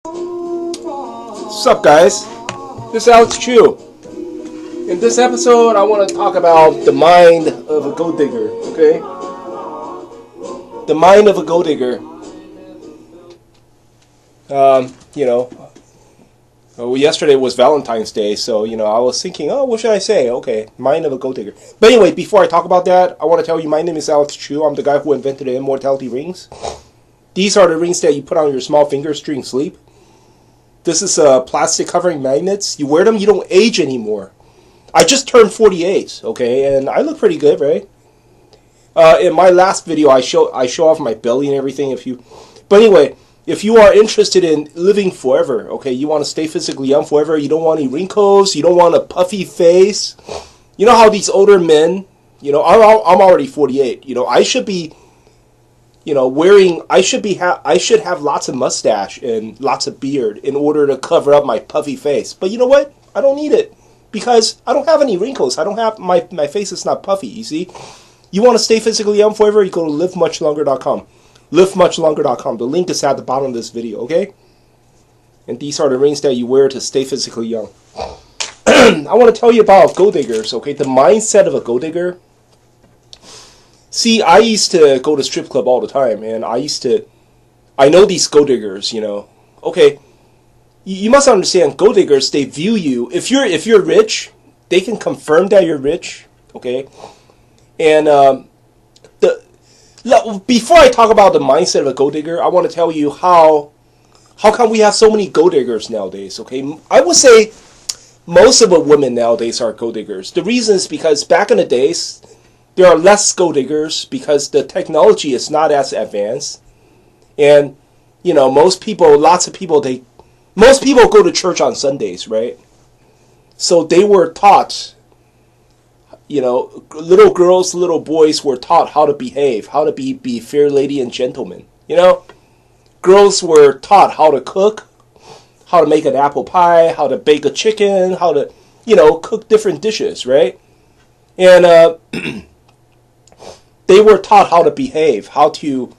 What's up, guys? This is Alex Chu. In this episode, I want to talk about the mind of a gold digger, okay? The mind of a gold digger. Yesterday was Valentine's Day, so, I was thinking, what should I say? Okay, mind of a gold digger. But anyway, before I talk about that, I want to tell you my name is Alex Chu. I'm the guy who invented the immortality rings. These are the rings that you put on your small fingers during sleep. This is plastic covering magnets. You wear them, you don't age anymore. I just turned 48, okay, and I look pretty good, right? In my last video, I show off my belly and everything. But anyway, if you are interested in living forever, okay, you want to stay physically young forever. You don't want any wrinkles. You don't want a puffy face. You know how these older men, I'm already 48. I should be. I should have lots of mustache and lots of beard in order to cover up my puffy face. But you know what? I don't need it because I don't have any wrinkles. I don't have my face is not puffy, you see? You want to stay physically young forever? You go to livemuchlonger.com. livemuchlonger.com. The link is at the bottom of this video, okay? And these are the rings that you wear to stay physically young. I want to tell you about gold diggers, okay? The mindset of a gold digger. See, I used to go to strip club all the time, and I know these gold diggers, Okay, you must understand, gold diggers, they view you, if you're rich, they can confirm that you're rich, okay? And before I talk about the mindset of a gold digger, I want to tell you how come we have so many gold diggers nowadays, okay? I would say most of the women nowadays are gold diggers. The reason is because back in the days, there are less gold diggers because the technology is not as advanced. And, most people go to church on Sundays, right? So they were taught, little girls, little boys were taught how to behave, how to be fair lady and gentleman, Girls were taught how to cook, how to make an apple pie, how to bake a chicken, how to, cook different dishes, right? And, they were taught how to behave, back in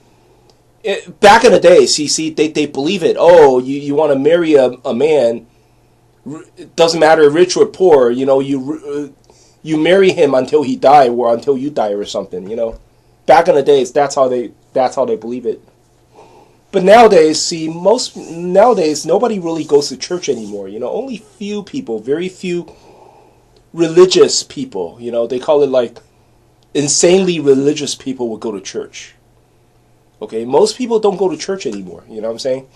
the days, they believe it. Oh, you want to marry a man, it doesn't matter rich or poor, you marry him until he die or until you die or something, Back in the days, that's how they believe it. But nowadays, nowadays nobody really goes to church anymore, only few people, very few religious people, they call it like insanely religious people would go to church. Okay, most people don't go to church anymore, you know what I'm saying?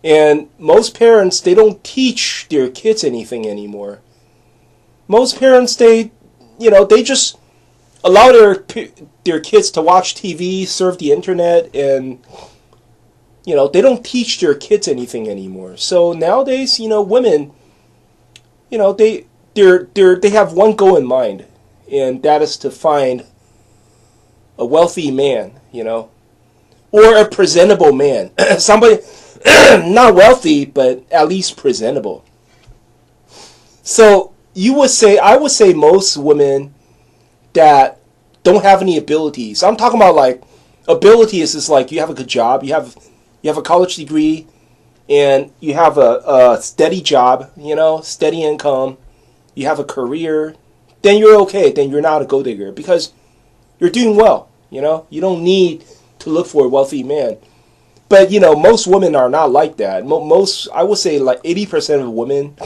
And most parents, they don't teach their kids anything anymore. Most parents, they just allow their kids to watch TV, surf the internet, and they don't teach their kids anything anymore. So nowadays, women, they have one goal in mind. And that is to find a wealthy man, or a presentable man. Somebody, not wealthy, but at least presentable. So I would say most women that don't have any abilities. I'm talking about like abilities is like you have a good job, you have a college degree, and you have a steady job, steady income, you have a career. Then you're okay. Then you're not a gold digger because you're doing well. You don't need to look for a wealthy man. But most women are not like that. I would say like 80% of women,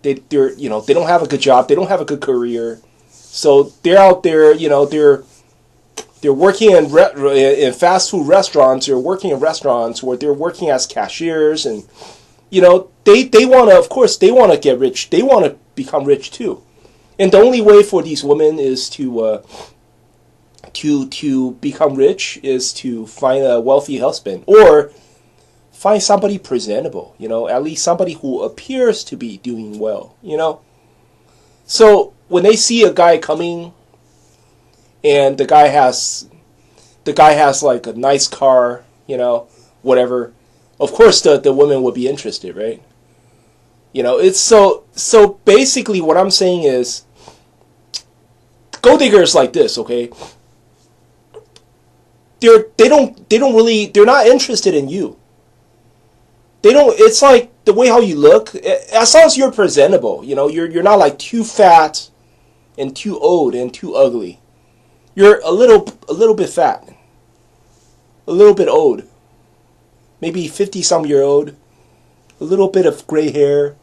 they don't have a good job. They don't have a good career. So they're out there. They're working in fast food restaurants. They're working in restaurants where they're working as cashiers, and they want to. Of course, they want to get rich. They want to become rich too. And the only way for these women is to become rich is to find a wealthy husband or find somebody presentable, at least somebody who appears to be doing well, So when they see a guy coming and the guy has like a nice car, whatever, of course the women would be interested, right? It's so basically what I'm saying is gold diggers like this, okay? They're not interested in you. They don't. It's like the way how you look. As long as you're presentable, you're not like too fat and too old and too ugly. You're a little bit fat, a little bit old, maybe 50-some-year-old, a little bit of gray hair.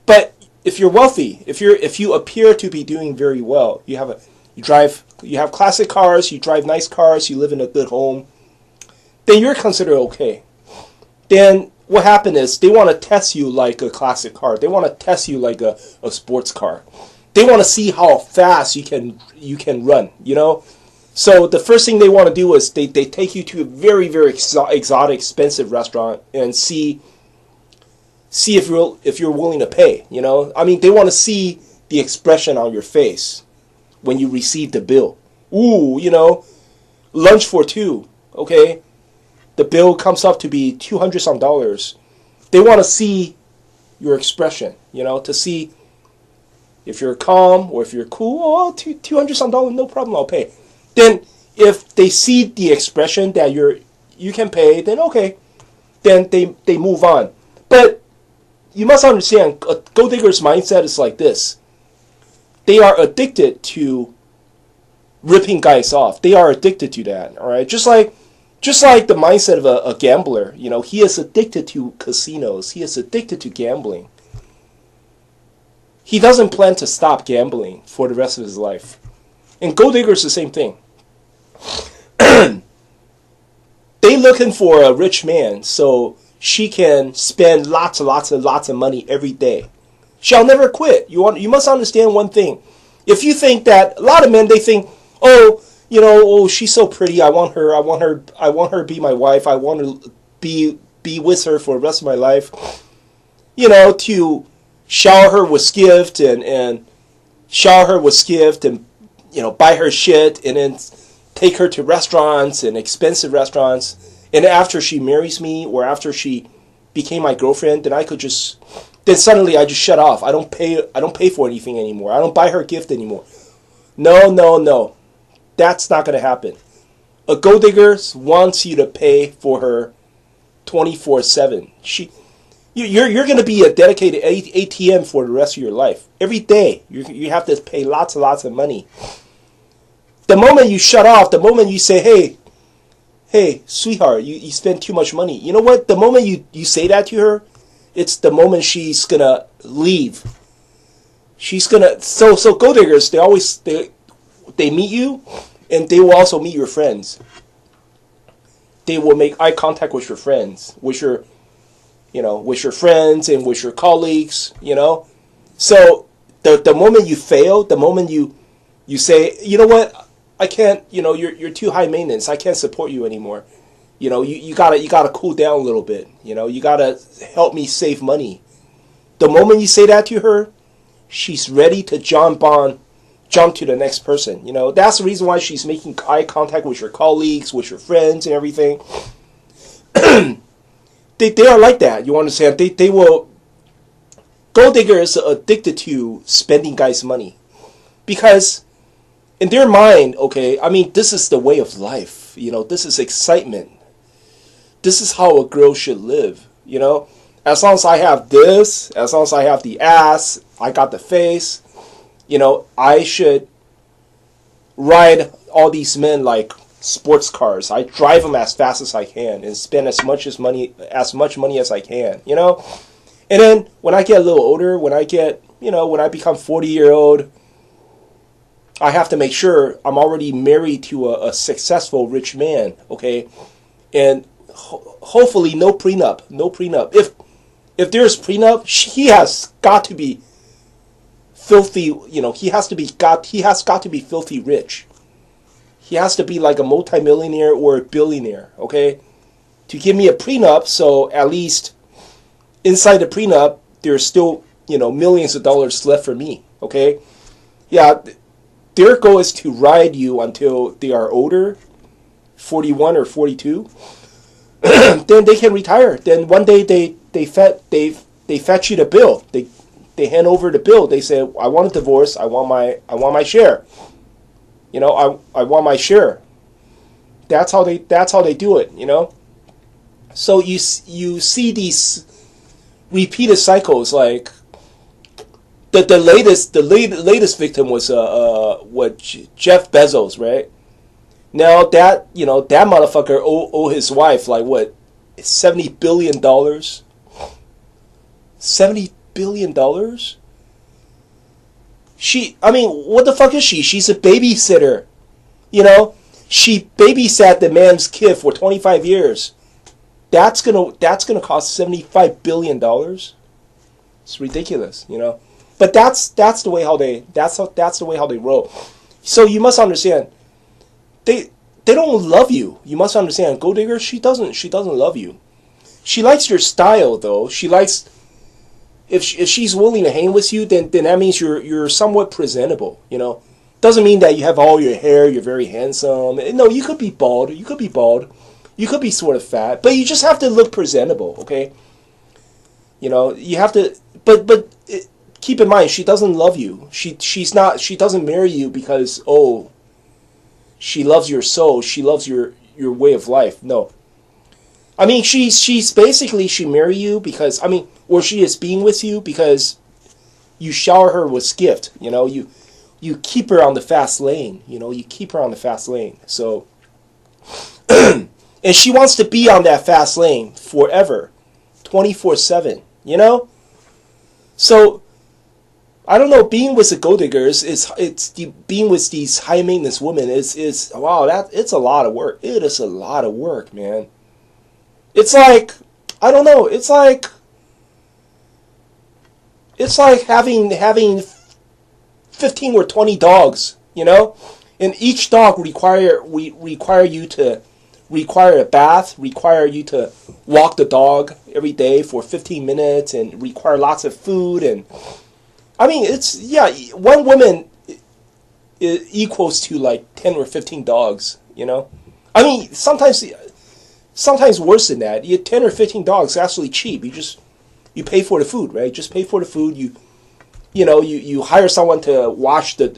But if you're wealthy, if you appear to be doing very well, you have classic cars, you drive nice cars, you live in a good home, then you're considered okay. Then what happened is they want to test you like a classic car. They want to test you like a sports car. They want to see how fast you can run. So the first thing they want to do is they take you to a very, very exotic, expensive restaurant and see if you're willing to pay. I mean, they want to see the expression on your face when you receive the bill. Ooh, lunch for two. Okay. The bill comes up to be $200-some. They want to see your expression, to see if you're calm or if you're cool. Oh, $200-some, no problem, I'll pay. Then if they see the expression that you can pay, then okay, then they move on. But you must understand, a gold digger's mindset is like this. They are addicted to ripping guys off. They are addicted to that. All right, just like the mindset of a gambler, he is addicted to casinos. He is addicted to gambling. He doesn't plan to stop gambling for the rest of his life. And gold diggers the same thing. They looking for a rich man so she can spend lots of money every day. She'll never quit. You must understand one thing. If you think that, a lot of men, they think, oh, she's so pretty. I want her to be my wife. I want to be with her for the rest of my life. To shower her with gift and buy her shit and then take her to restaurants and expensive restaurants. And after she marries me or after she became my girlfriend, then suddenly I just shut off. I don't pay for anything anymore. I don't buy her gift anymore. No. That's not going to happen. A gold digger wants you to pay for her 24/7. You're going to be a dedicated ATM for the rest of your life. Every day, you have to pay lots of money. The moment you shut off, the moment you say, hey, sweetheart, you spend too much money. You know what? The moment you say that to her, it's the moment she's going to leave. She's going to... So gold diggers, they meet you, and they will also meet your friends. They will make eye contact with your friends, with your friends and with your colleagues, So the moment you fail, the moment you say, you know what, I can't, you're too high maintenance. I can't support you anymore. You gotta cool down a little bit. You gotta help me save money. The moment you say that to her, she's ready to jump to the next person. That's the reason why she's making eye contact with your colleagues, with your friends and everything. They are like that. You understand? They will... Gold diggers are addicted to spending guys' money. Because in their mind, okay, I mean, this is the way of life. This is excitement. This is how a girl should live. As long as I have this, as long as I have the ass, I got the face, I should ride all these men like sports cars. I drive them as fast as I can and spend as much money as I can, And then when I get a little older, when I become 40-year-old, I have to make sure I'm already married to a successful rich man, okay? And hopefully no prenup. If there's prenup, he has got to be filthy, he has got to be filthy rich. He has to be like a multimillionaire or a billionaire, okay? To give me a prenup, so at least inside the prenup, there's still, millions of dollars left for me, okay? Yeah, their goal is to ride you until they are older, 41 or 42. Then they can retire. Then one day they fetch you the bill. They hand over the bill. They say, I want a divorce. I want my share. I want my share. That's how they do it. So you see these repeated cycles. Like the latest victim was what, Jeff Bezos, right? Now that that motherfucker owe his wife like what, $70 billion. $70 billion. I mean, what the fuck is she? She's a babysitter. You know, she babysat the man's kid for 25 years. That's gonna cost $75 billion. It's ridiculous, you know. But that's the way how that's the way how they roll. So you must understand, they don't love you. You must understand, gold digger, she doesn't love you. She likes your style though. She likes, if she's willing to hang with you, then that means you're somewhat presentable, you know. Doesn't mean that you have all your hair, you're very handsome. No, you could be bald. You could be bald. You could be sort of fat, but you just have to look presentable, okay? You know, you have to. But keep in mind, she doesn't love you. She doesn't marry you because she loves your soul. She loves your way of life. No. I mean, she's basically, she marry you because, I mean, or she is being with you because you shower her with gift. You know, you keep her on the fast lane. You know, you keep her on the fast lane. So, and she wants to be on that fast lane forever, 24/7. You know, so I don't know. Being with the gold diggers being with these high maintenance women is wow. It's a lot of work. It is a lot of work, man. It's like, I don't know. It's like having 15 or 20 dogs, you know, and each dog require a bath, require you to walk the dog every day for 15 minutes, and require lots of food. And I mean, it's, yeah, one woman equals to like 10 or 15 dogs, you know. I mean, sometimes worse than that. 10 or 15 dogs is actually cheap. You pay for the food, right? Just pay for the food. You hire someone to wash to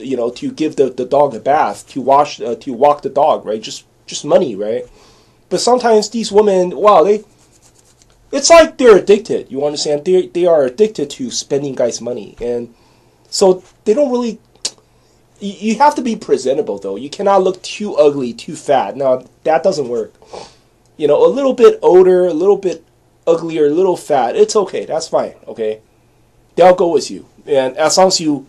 give the dog a bath, to walk the dog, right? Just money, right? But sometimes these women, wow, it's like they're addicted. You understand? They are addicted to spending guys' money, and so they don't really. You have to be presentable though. You cannot look too ugly, too fat. Now that doesn't work. You know, a little bit older, a little bit uglier, a little fat. It's okay. That's fine. Okay, they'll go with you, and as long as you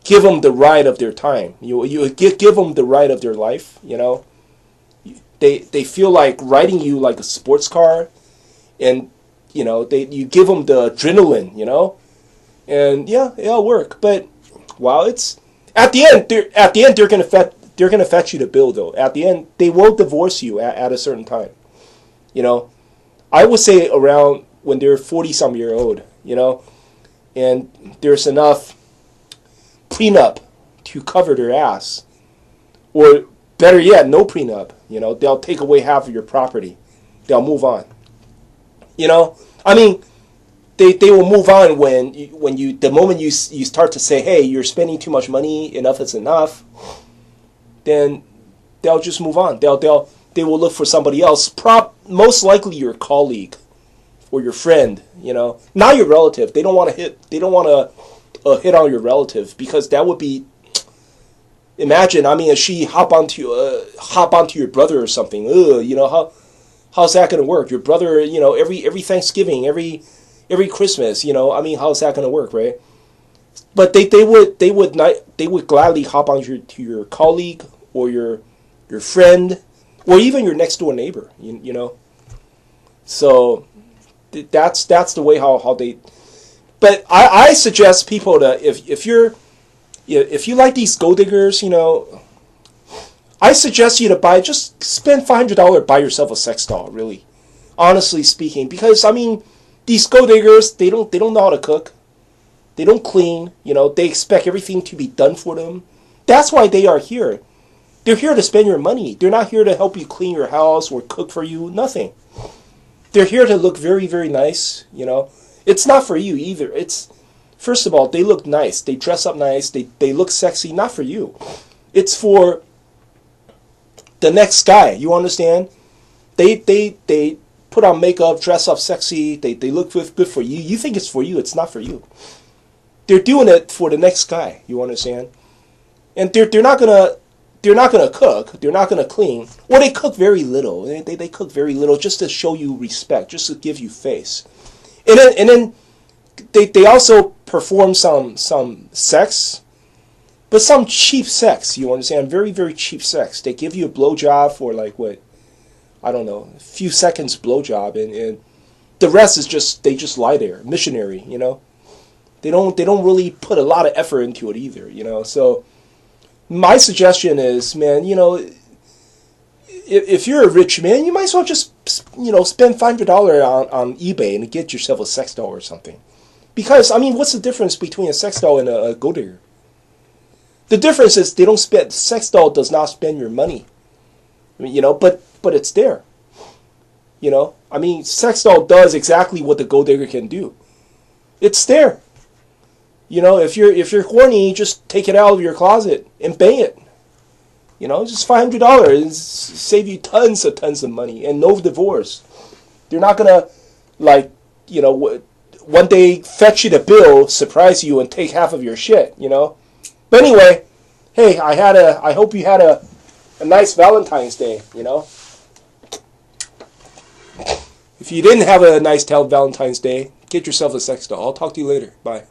give them the ride of their time, you give them the ride of their life. You know, they feel like riding you like a sports car, and you give them the adrenaline. You know, and yeah, it'll work. But wow, it's at the end they're gonna fetch you the bill though. At the end, they will divorce you at a certain time. You know, I would say around when they're 40-some-year-old, you know, and there's enough prenup to cover their ass. Or better yet, no prenup. You know, they'll take away half of your property. They'll move on. You know, I mean, they will move on the moment you start to say, hey, you're spending too much money, enough is enough, then they'll just move on. They will look for somebody else, most likely your colleague or your friend, you know, not your relative. They don't want to hit on your relative, because that would be, imagine, I mean, if she hop onto your brother or something, you know, how's that going to work? Your brother, you know, every Thanksgiving, every Christmas, you know, I mean, how's that going to work, right? But they would gladly hop on to your colleague or your friend, or even your next door neighbor, you know. So that's the way how they. But I suggest people to, if you like these gold diggers, you know, I suggest you to just spend $500, buy yourself a sex doll. Really, honestly speaking, because I mean, these gold diggers, they don't know how to cook, they don't clean, you know, they expect everything to be done for them. That's why they are here. They're here to spend your money. They're not here to help you clean your house or cook for you. Nothing. They're here to look very, very nice. You know, it's not for you either. It's, first of all, they look nice. They dress up nice. They look sexy. Not for you. It's for the next guy. You understand? They put on makeup, dress up sexy. They look good for you. You think it's for you. It's not for you. They're doing it for the next guy. You understand? And they're not gonna cook. They're not gonna clean. Or they cook very little. They cook very little just to show you respect, just to give you face. And then they also perform some sex, but some cheap sex. You understand? Very, very cheap sex. They give you a blowjob for like what? I don't know, a few seconds blowjob, and the rest is they just lie there, missionary. You know, they don't really put a lot of effort into it either. You know, so my suggestion is, man, you know, if you're a rich man, you might as well just, you know, spend $500 on eBay and get yourself a sex doll or something. Because, I mean, what's the difference between a sex doll and a gold digger? The difference is sex doll does not spend your money. I mean, you know, but it's there. You know, I mean, sex doll does exactly what the gold digger can do. It's there. You know, if you're horny, just take it out of your closet and bang it. You know, just $500 and save you tons of money and no divorce. They're not gonna, like, you know, one day fetch you the bill, surprise you, and take half of your shit. You know. But anyway, hey, I hope you had a nice Valentine's Day. You know. If you didn't have a nice Valentine's Day, get yourself a sex doll. I'll talk to you later. Bye.